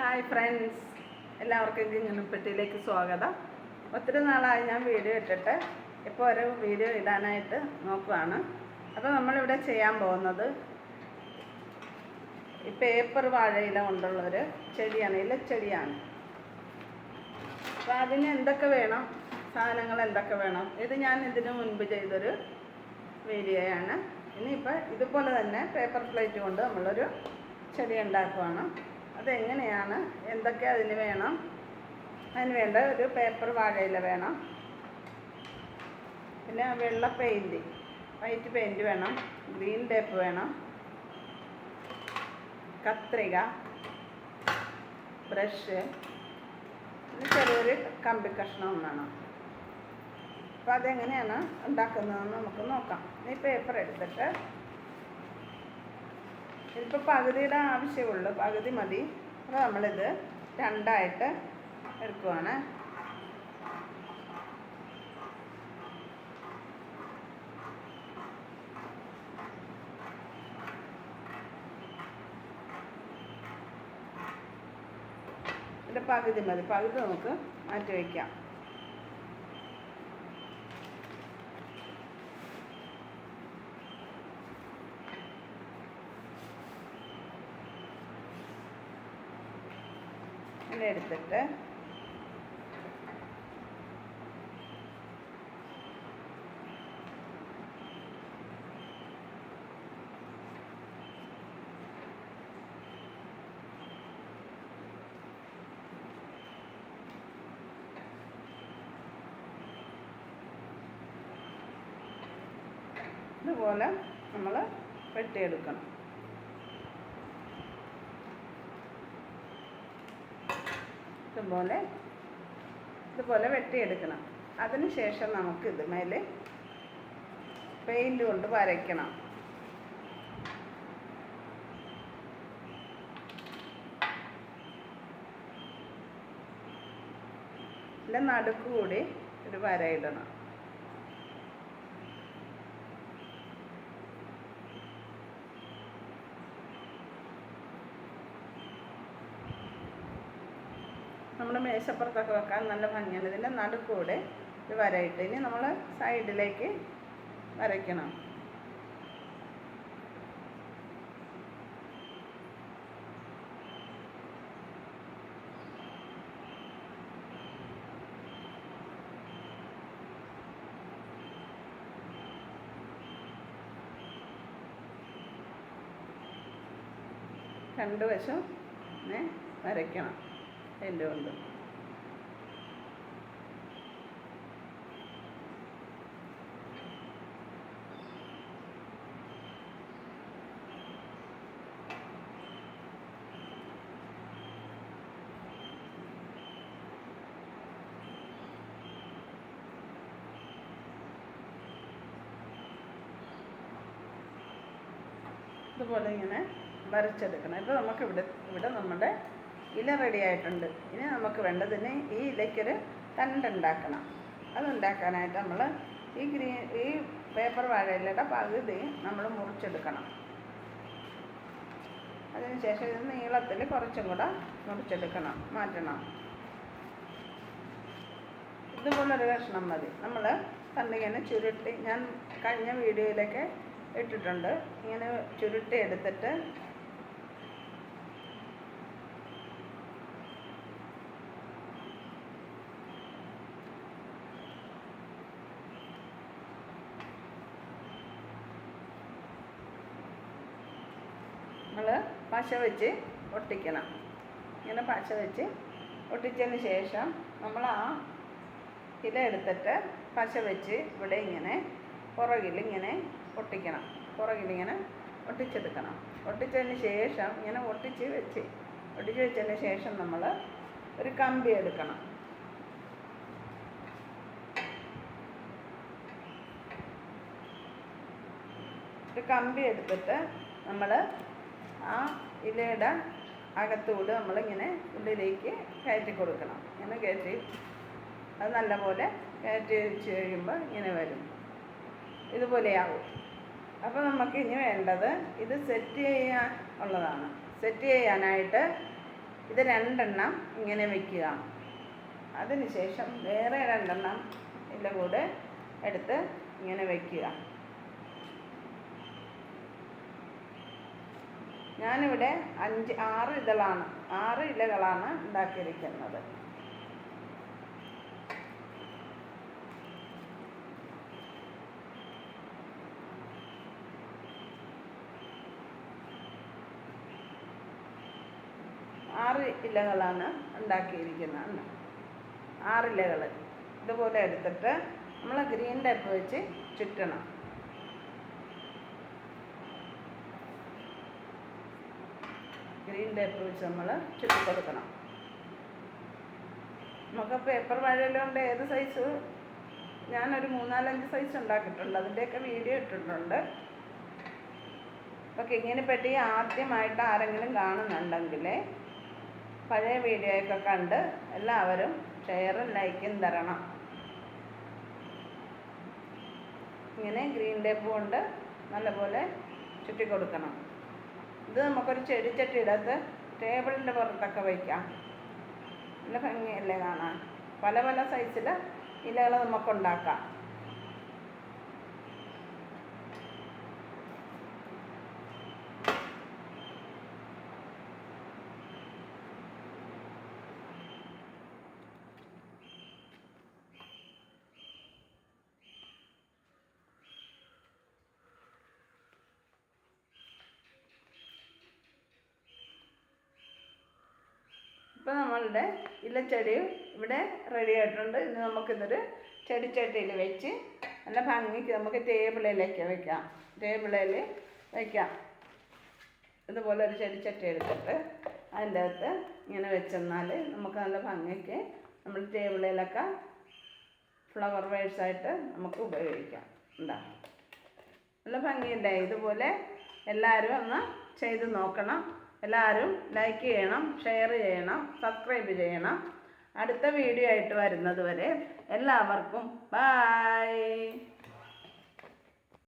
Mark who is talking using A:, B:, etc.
A: Hi friends, എല്ലാവർക്കും കിങ്ങിണിപ്പെട്ടിയിലേക്ക് സ്വാഗതം. ഒത്തിരി നാളായി ഞാൻ വീഡിയോ ഇട്ടിട്ട് ഇപ്പോൾ ഒരു വീഡിയോ ഇടാനായിട്ട് നോക്കുകയാണ്. അപ്പോൾ നമ്മളിവിടെ ചെയ്യാൻ പോകുന്നത് ഈ പേപ്പർ വാഴയില കൊണ്ടുള്ളൊരു ചെടിയാണ്, ഇലച്ചെടിയാണ്. അപ്പോൾ അതിന് എന്തൊക്കെ വേണം, സാധനങ്ങൾ എന്തൊക്കെ വേണം, ഇത് ഞാൻ ഇതിനു മുൻപ് ചെയ്തൊരു വീഡിയോയാണ്. ഇനിയിപ്പോൾ ഇതുപോലെ തന്നെ പേപ്പർ പ്ലേറ്റ് കൊണ്ട് നമ്മളൊരു ചെടി ഉണ്ടാക്കുവാണ്. അതെങ്ങനെയാണ്, എന്തൊക്കെ അതിന് വേണം, അതിന് വേണ്ട ഒരു പേപ്പർ വാഴയില വേണം, പിന്നെ വെള്ള പെയിൻറ്റ്, വൈറ്റ് പെയിൻറ്റ് വേണം, ഗ്രീൻ ടേപ്പ് വേണം, കത്രിക, ബ്രഷ്, പിന്നെ ചെറിയൊരു കമ്പി കഷ്ണവും വേണം. അപ്പോൾ അതെങ്ങനെയാണ് ഉണ്ടാക്കുന്നതെന്ന് നമുക്ക് നോക്കാം. ഈ പേപ്പർ എടുത്തിട്ട് ഇതിപ്പോൾ പകുതിയുടെ ആവശ്യമുള്ളൂ, പകുതി മതി. അപ്പോൾ നമ്മളിത് രണ്ടായിട്ട് എടുക്കുവാണ്. ഇതിൻ്റെ പകുതി മതി, പകുതി നമുക്ക് മാറ്റി വയ്ക്കാം. ഇങ്ങനെ എടുത്തിട്ട് ഇതുപോലെ നമ്മൾ വെട്ടിയെടുക്കണം. ഇതുപോലെ വെട്ടിയെടുക്കണം. അതിനുശേഷം നമുക്ക് ഇതുമേലെ പെയിൻറ്റ് കൊണ്ട് വരയ്ക്കണം. ഇതിൻ്റെ നടുക്കുകൂടി ഒരു വരയിടണം. നമ്മൾ മേശപ്പുറത്തൊക്കെ വെക്കാൻ നല്ല ഭംഗിയാണ്. ഇതിൻ്റെ നടുക്കൂടെ ഒരു വരയിട്ട് ഇനി നമ്മൾ സൈഡിലേക്ക് വരയ്ക്കണം. രണ്ട് വശം വരയ്ക്കണം പെയിൻറ്റ് കൊണ്ട്. ഇതുപോലെ ഇങ്ങനെ വരച്ചെടുക്കണം. ഇപ്പോൾ നമുക്ക് ഇവിടെ നമ്മുടെ ഇല റെഡി ആയിട്ടുണ്ട്. ഇനി നമുക്ക് വേണ്ടതിന് ഈ ഇലയ്ക്കൊരു തണ്ടുണ്ടാക്കണം. അതുണ്ടാക്കാനായിട്ട് നമ്മൾ ഈ പേപ്പർ വാഴയിലയുടെ പകുതി നമ്മൾ മുറിച്ചെടുക്കണം. അതിനുശേഷം ഇത് നീളത്തിൽ കുറച്ചും കൂടെ മുറിച്ചെടുക്കണം, മാറ്റണം. ഇതുപോലൊരു കഷ്ണം മതി. നമ്മൾ തണ്ടിങ്ങനെ ചുരുട്ടി, ഞാൻ കഴിഞ്ഞ വീഡിയോയിലൊക്കെ ഇട്ടിട്ടുണ്ട്. ഇങ്ങനെ ചുരുട്ടി എടുത്തിട്ട് നമ്മൾ പശ വെച്ച് ഒട്ടിക്കണം. ഇങ്ങനെ പശ വെച്ച് ഒട്ടിച്ചതിന് ശേഷം നമ്മൾ ആ ഇല എടുത്തിട്ട് പശ വെച്ച് ഇവിടെ ഇങ്ങനെ പുറകിലിങ്ങനെ ഒട്ടിക്കണം. പുറകിലിങ്ങനെ ഒട്ടിച്ചെടുക്കണം. ഒട്ടിച്ചതിന് ശേഷം ഇങ്ങനെ ഒട്ടിച്ച് വെച്ചതിന് ശേഷം നമ്മൾ ഒരു കമ്പി എടുക്കണം. ഒരു കമ്പി എടുത്തിട്ട് നമ്മൾ ആ ഇലയുടെ അകത്തൂടെ നമ്മളിങ്ങനെ ഉള്ളിലേക്ക് കയറ്റി കൊടുക്കണം. ഇങ്ങനെ കയറ്റി അത് നല്ലപോലെ കയറ്റി വെച്ച് കഴിയുമ്പോൾ ഇങ്ങനെ വരും, ഇതുപോലെയാവും. അപ്പോൾ നമുക്ക് ഇനി വേണ്ടത് ഇത് സെറ്റ് ചെയ്യാൻ ഉള്ളതാണ്. സെറ്റ് ചെയ്യാനായിട്ട് ഇത് 2 ഇങ്ങനെ വയ്ക്കുക. അതിനുശേഷം വേറെ 2 ഇല കൂടെ എടുത്ത് ഇങ്ങനെ വയ്ക്കുക. ഞാനിവിടെ 6 ഇലകളാണ് ഉണ്ടാക്കിയിരിക്കുന്നത്. ആറ് ഇലകളാണ് ഉണ്ടാക്കിയിരിക്കുന്നത്. 6 ഇലകൾ ഇതുപോലെ എടുത്തിട്ട് നമ്മൾ ഗ്രീൻ ടേപ്പ് വെച്ച് ചുറ്റണം. ഗ്രീൻ ടേപ്പ് വെച്ച് നമ്മൾ ചുറ്റിക്കൊടുക്കണം. നമുക്ക് പേപ്പർ വാഴയിലുണ്ട് ഏത് സൈസ്, ഞാനൊരു 3-4-5 സൈസ് ഉണ്ടാക്കിയിട്ടുണ്ട്. അതിൻ്റെയൊക്കെ വീഡിയോ ഇട്ടിട്ടുണ്ട്. അപ്പോൾ കിങ്ങിണി പെട്ടി ആദ്യമായിട്ട് ആരെങ്കിലും കാണുന്നുണ്ടെങ്കിൽ പഴയ വീഡിയോയൊക്കെ കണ്ട് എല്ലാവരും ഷെയറും ലൈക്കും തരണം. ഇങ്ങനെ ഗ്രീൻ ടേപ്പ് കൊണ്ട് നല്ലപോലെ ചുറ്റിക്കൊടുക്കണം. ഇത് നമുക്കൊരു ചെടിച്ചട്ടിയിടത്ത് ടേബിളിൻ്റെ പുറത്തൊക്കെ വയ്ക്കാം. നല്ല ഭംഗിയല്ലേ കാണാൻ. പല പല സൈസിൽ ഇലകൾ നമുക്കുണ്ടാക്കാം. ഇപ്പോൾ നമ്മളുടെ ഇലച്ചെടി ഇവിടെ റെഡി ആയിട്ടുണ്ട്. ഇനി നമുക്കിതൊരു ചെടിച്ചട്ടിയിൽ വെച്ച് നല്ല ഭംഗിക്ക് നമുക്ക് ടേബിളിലേക്ക് വയ്ക്കാം. ഇതുപോലെ ഒരു ചെടിച്ചട്ടി എടുത്തിട്ട് അതിൻ്റെ അകത്ത് ഇങ്ങനെ വെച്ചെന്നാൽ നമുക്ക് നല്ല ഭംഗിക്ക് നമ്മൾ ടേബിളിലൊക്കെ ഫ്ലവർ വേഴ്സായിട്ട് നമുക്ക് ഉപയോഗിക്കാം. നല്ല ഭംഗിയല്ലേ? ഇതുപോലെ എല്ലാവരും ഒന്ന് ചെയ്ത് നോക്കണം. എല്ലാവരും ലൈക്ക് ചെയ്യണം, ഷെയർ ചെയ്യണം, സബ്സ്ക്രൈബ് ചെയ്യണം. അടുത്ത വീഡിയോ ആയിട്ട് വരുന്നത് വരെ എല്ലാവർക്കും ബൈ.